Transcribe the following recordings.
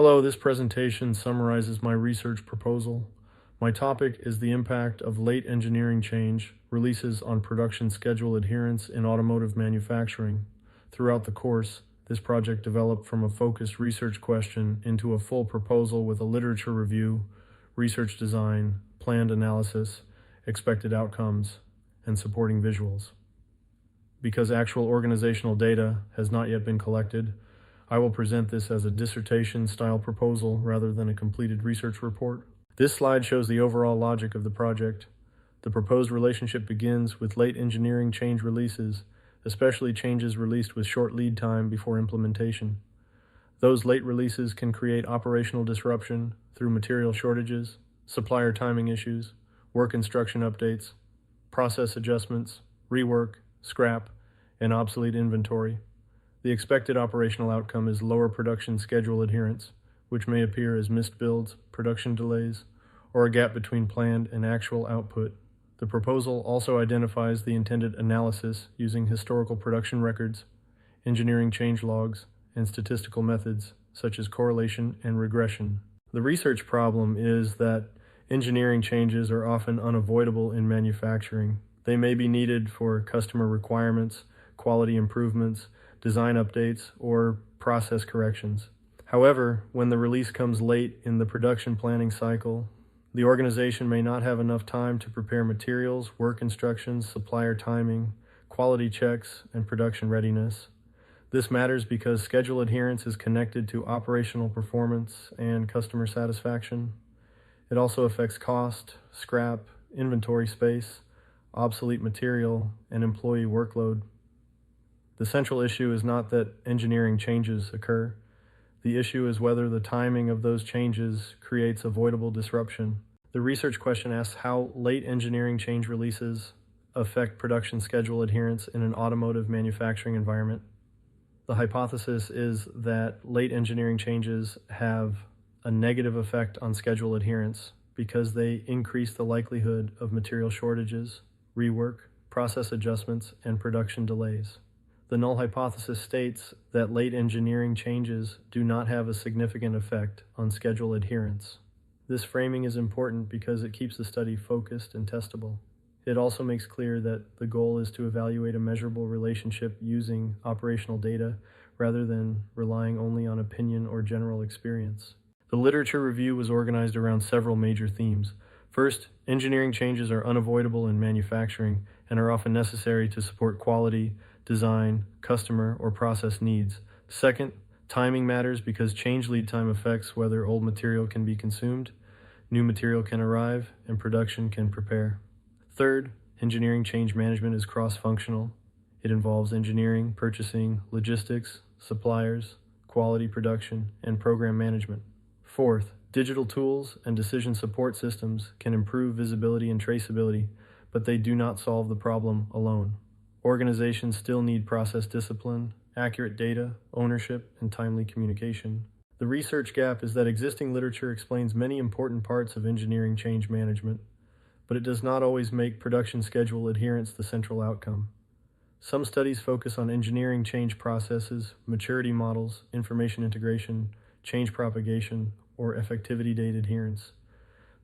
Hello, this presentation summarizes my research proposal. My topic is the impact of late engineering change releases on production schedule adherence in automotive manufacturing. Throughout the course, this project developed from a focused research question into a full proposal with a literature review, research design, planned analysis, expected outcomes, and supporting visuals. Because actual organizational data has not yet been collected, I will present this as a dissertation-style proposal rather than a completed research report. This slide shows the overall logic of the project. The proposed relationship begins with late engineering change releases, especially changes released with short lead time before implementation. Those late releases can create operational disruption through material shortages, supplier timing issues, work instruction updates, process adjustments, rework, scrap, and obsolete inventory. The expected operational outcome is lower production schedule adherence, which may appear as missed builds, production delays, or a gap between planned and actual output. The proposal also identifies the intended analysis using historical production records, engineering change logs, and statistical methods such as correlation and regression. The research problem is that engineering changes are often unavoidable in manufacturing. They may be needed for customer requirements, quality improvements, design updates, or process corrections. However, when the release comes late in the production planning cycle, the organization may not have enough time to prepare materials, work instructions, supplier timing, quality checks, and production readiness. This matters because schedule adherence is connected to operational performance and customer satisfaction. It also affects cost, scrap, inventory space, obsolete material, and employee workload. The central issue is not that engineering changes occur. The issue is whether the timing of those changes creates avoidable disruption. The research question asks how late engineering change releases affect production schedule adherence in an automotive manufacturing environment. The hypothesis is that late engineering changes have a negative effect on schedule adherence because they increase the likelihood of material shortages, rework, process adjustments, and production delays. The null hypothesis states that late engineering changes do not have a significant effect on schedule adherence. This framing is important because it keeps the study focused and testable. It also makes clear that the goal is to evaluate a measurable relationship using operational data rather than relying only on opinion or general experience. The literature review was organized around several major themes. First, engineering changes are unavoidable in manufacturing and are often necessary to support quality, design, customer, or process needs. Second, timing matters because change lead time affects whether old material can be consumed, new material can arrive, and production can prepare. Third, engineering change management is cross-functional. It involves engineering, purchasing, logistics, suppliers, quality production, and program management. Fourth, digital tools and decision support systems can improve visibility and traceability, but they do not solve the problem alone. Organizations still need process discipline, accurate data, ownership, and timely communication. The research gap is that existing literature explains many important parts of engineering change management, but it does not always make production schedule adherence the central outcome. Some studies focus on engineering change processes, maturity models, information integration, change propagation, or effectivity date adherence.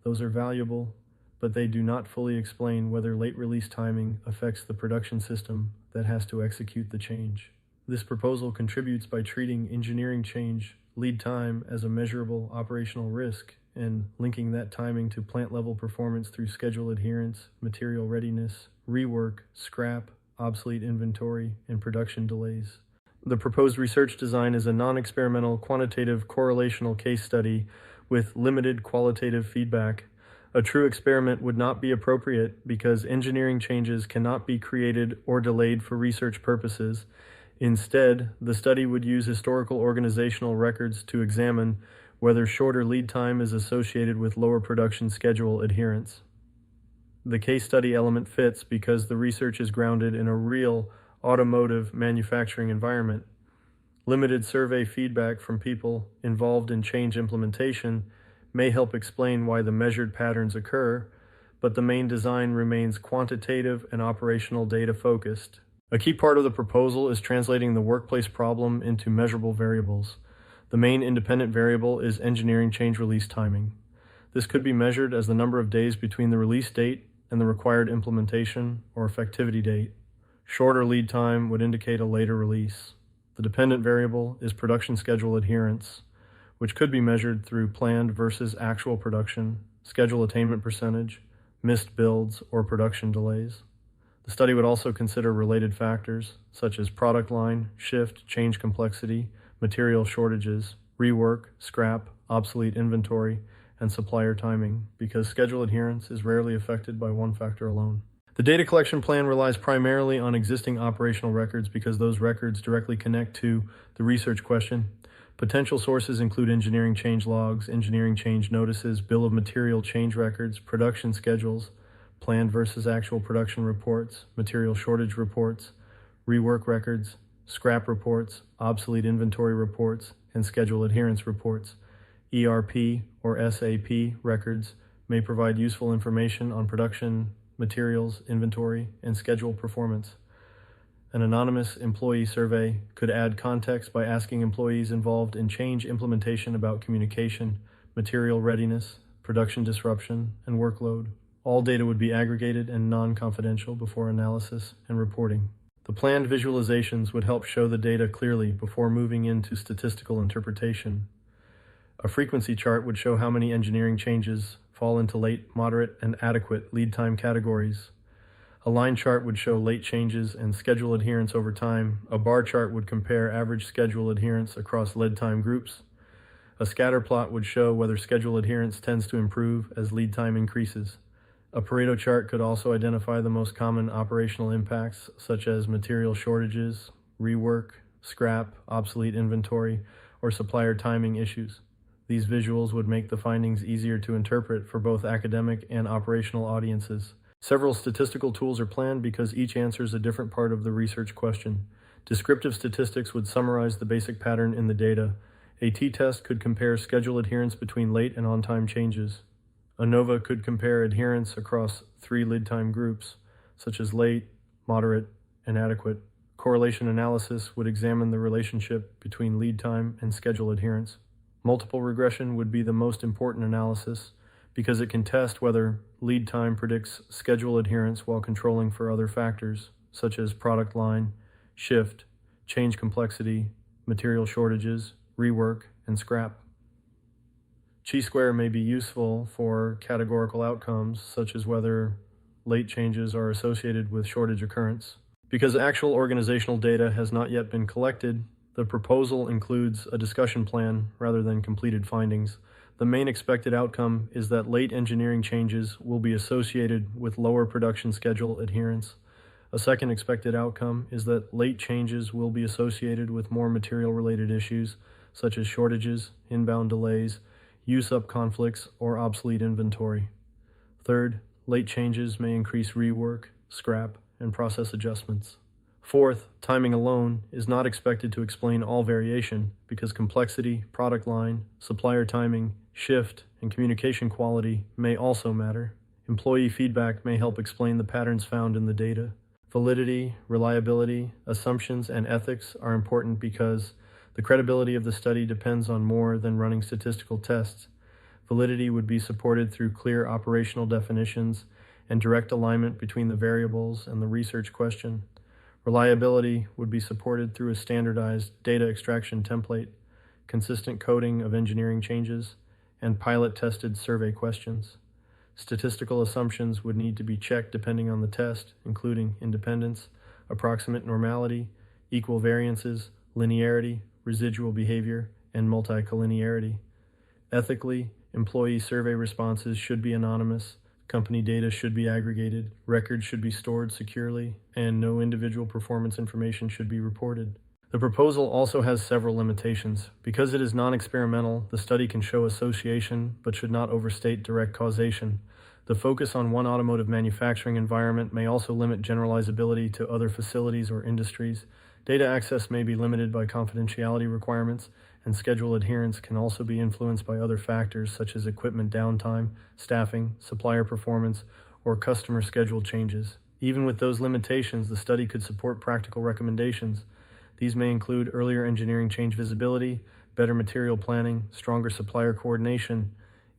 Those are valuable, but they do not fully explain whether late release timing affects the production system that has to execute the change. This proposal contributes by treating engineering change lead time as a measurable operational risk and linking that timing to plant-level performance through schedule adherence, material readiness, rework, scrap, obsolete inventory, and production delays. The proposed research design is a non-experimental quantitative correlational case study with limited qualitative feedback. A true experiment would not be appropriate because engineering changes cannot be created or delayed for research purposes. Instead, the study would use historical organizational records to examine whether shorter lead time is associated with lower production schedule adherence. The case study element fits because the research is grounded in a real automotive manufacturing environment. Limited survey feedback from people involved in change implementation may help explain why the measured patterns occur, but the main design remains quantitative and operational data focused. A key part of the proposal is translating the workplace problem into measurable variables. The main independent variable is engineering change release timing. This could be measured as the number of days between the release date and the required implementation or effectivity date. Shorter lead time would indicate a later release. The dependent variable is production schedule adherence, which could be measured through planned versus actual production, schedule attainment percentage, missed builds, or production delays. The study would also consider related factors such as product line, shift, change complexity, material shortages, rework, scrap, obsolete inventory, and supplier timing, because schedule adherence is rarely affected by one factor alone. The data collection plan relies primarily on existing operational records because those records directly connect to the research question. Potential sources include engineering change logs, engineering change notices, bill of material change records, production schedules, planned versus actual production reports, material shortage reports, rework records, scrap reports, obsolete inventory reports, and schedule adherence reports. ERP or SAP records may provide useful information on production, materials, inventory, and schedule performance. An anonymous employee survey could add context by asking employees involved in change implementation about communication, material readiness, production disruption, and workload. All data would be aggregated and non-confidential before analysis and reporting. The planned visualizations would help show the data clearly before moving into statistical interpretation. A frequency chart would show how many engineering changes fall into late, moderate, and adequate lead time categories. A line chart would show late changes and schedule adherence over time. A bar chart would compare average schedule adherence across lead time groups. A scatter plot would show whether schedule adherence tends to improve as lead time increases. A Pareto chart could also identify the most common operational impacts, such as material shortages, rework, scrap, obsolete inventory, or supplier timing issues. These visuals would make the findings easier to interpret for both academic and operational audiences. Several statistical tools are planned because each answers a different part of the research question. Descriptive statistics would summarize the basic pattern in the data. A t-test could compare schedule adherence between late and on-time changes. ANOVA could compare adherence across 3 lead time groups, such as late, moderate, and adequate. Correlation analysis would examine the relationship between lead time and schedule adherence. Multiple regression would be the most important analysis because it can test whether lead time predicts schedule adherence while controlling for other factors, such as product line, shift, change complexity, material shortages, rework, and scrap. Chi-square may be useful for categorical outcomes, such as whether late changes are associated with shortage occurrence. Because actual organizational data has not yet been collected, the proposal includes a discussion plan rather than completed findings. The main expected outcome is that late engineering changes will be associated with lower production schedule adherence. A second expected outcome is that late changes will be associated with more material-related issues, such as shortages, inbound delays, use-up conflicts, or obsolete inventory. Third, late changes may increase rework, scrap, and process adjustments. Fourth, timing alone is not expected to explain all variation because complexity, product line, supplier timing, shift, and communication quality may also matter. Employee feedback may help explain the patterns found in the data. Validity, reliability, assumptions, and ethics are important because the credibility of the study depends on more than running statistical tests. Validity would be supported through clear operational definitions and direct alignment between the variables and the research question. Reliability would be supported through a standardized data extraction template, consistent coding of engineering changes, and pilot-tested survey questions. Statistical assumptions would need to be checked depending on the test, including independence, approximate normality, equal variances, linearity, residual behavior, and multicollinearity. Ethically, employee survey responses should be anonymous, company data should be aggregated, records should be stored securely, and no individual performance information should be reported. The proposal also has several limitations. Because it is non-experimental, the study can show association but should not overstate direct causation. The focus on one automotive manufacturing environment may also limit generalizability to other facilities or industries. Data access may be limited by confidentiality requirements, and schedule adherence can also be influenced by other factors such as equipment downtime, staffing, supplier performance, or customer schedule changes. Even with those limitations, the study could support practical recommendations. These may include earlier engineering change visibility, better material planning, stronger supplier coordination,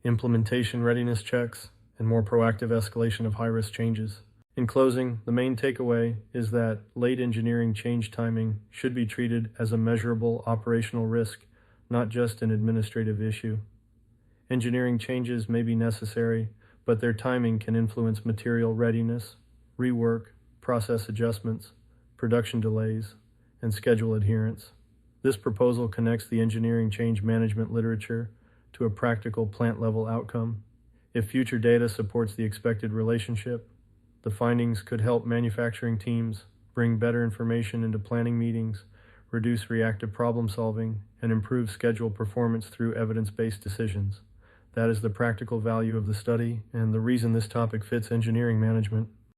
implementation readiness checks, and more proactive escalation of high-risk changes. In closing, the main takeaway is that late engineering change timing should be treated as a measurable operational risk, not just an administrative issue. Engineering changes may be necessary, but their timing can influence material readiness, rework, process adjustments, production delays, and schedule adherence. This proposal connects the engineering change management literature to a practical plant-level outcome. If future data supports the expected relationship, the findings could help manufacturing teams bring better information into planning meetings, reduce reactive problem solving, and improve schedule performance through evidence-based decisions. That is the practical value of the study and the reason this topic fits engineering management.